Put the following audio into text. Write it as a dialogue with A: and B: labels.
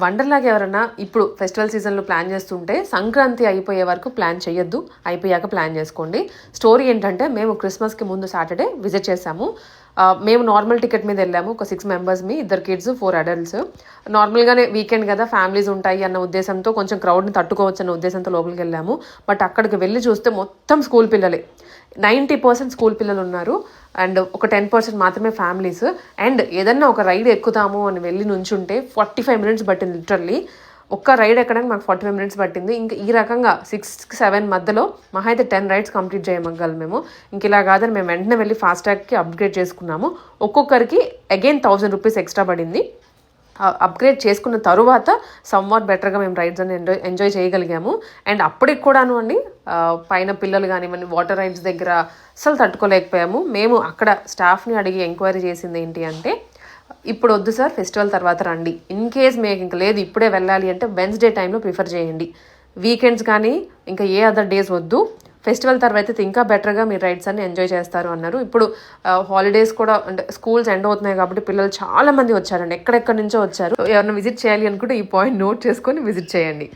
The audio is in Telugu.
A: వండర్లాగా ఎవరన్నా ఇప్పుడు ఫెస్టివల్ సీజన్లో ప్లాన్ చేస్తుంటే సంక్రాంతి అయిపోయే వరకు ప్లాన్ చేయొద్దు, అయిపోయాక ప్లాన్ చేసుకోండి. స్టోరీ ఏంటంటే మేము క్రిస్మస్కి ముందు సాటర్డే విజిట్ చేసాము. మేము నార్మల్ టికెట్ మీద వెళ్ళాము. ఒక 6 మెంబర్స్మి, 2 కిడ్స్ 4 అడల్ట్స్. నార్మల్గానే వీకెండ్ కదా, ఫ్యామిలీస్ ఉంటాయి అన్న ఉద్దేశంతో, కొంచెం క్రౌడ్ని తట్టుకోవచ్చు అన్న ఉద్దేశంతో లోపలికి వెళ్ళాము. బట్ అక్కడికి వెళ్ళి చూస్తే మొత్తం స్కూల్ పిల్లలే. 90% స్కూల్ పిల్లలు ఉన్నారు అండ్ ఒక 10% మాత్రమే ఫ్యామిలీస్. అండ్ ఏదన్నా ఒక రైడ్ ఎక్కుతాము అని వెళ్ళి నుంచుంటే 45 మినిట్స్ పట్టింది. లిటరల్లీ ఒక్క రైడ్ ఎక్కడానికి మాకు 45 మినిట్స్ పట్టింది. ఇంకా ఈ రకంగా 6-7 మధ్యలో మహా అయితే 10 రైడ్స్ కంప్లీట్ చేయగలం మేము. ఇంక ఇలా కాదని మేము వెంటనే వెళ్ళి ఫాస్ట్రాగ్కి అప్గ్రేడ్ చేసుకున్నాము. ఒక్కొక్కరికి అగైన్ 1000 రూపీస్ ఎక్స్ట్రా పడింది. అప్గ్రేడ్ చేసుకున్న తరువాత సమ్వాట్ బెటర్గా మేము రైడ్స్ అని ఎంజాయ్ చేయగలిగాము. అండ్ అప్పటికి కూడాను అండి పైన పిల్లలు కానివ్వండి వాటర్ రైడ్స్ దగ్గర అసలు తట్టుకోలేకపోయాము. మేము అక్కడ స్టాఫ్ని అడిగి ఎంక్వైరీ చేసింది ఏంటి అంటే, ఇప్పుడు వద్దు సార్, ఫెస్టివల్ తర్వాత రండి. ఇన్ కేస్ మీకు ఇంకా లేదు ఇప్పుడే వెళ్ళాలి అంటే వెన్స్డే టైంలో ప్రిఫర్ చేయండి. వీకెండ్స్ కానీ ఇంకా ఏ అదర్ డేస్ వద్దు, ఫెస్టివల్ తర్వాత అయితే ఇంకా బెటర్గా మీరు రైడ్స్ అన్ని ఎంజాయ్ చేస్తారు అన్నారు. ఇప్పుడు హాలిడేస్ కూడా అంటే స్కూల్స్ ఎండ్ అవుతున్నాయి కాబట్టి పిల్లలు చాలా మంది వచ్చారండి, ఎక్కడెక్కడి నుంచో వచ్చారు. ఎవరైనా విజిట్ చేయాలి అనుకుంటే ఈ పాయింట్ నోట్ చేసుకొని విజిట్ చేయండి.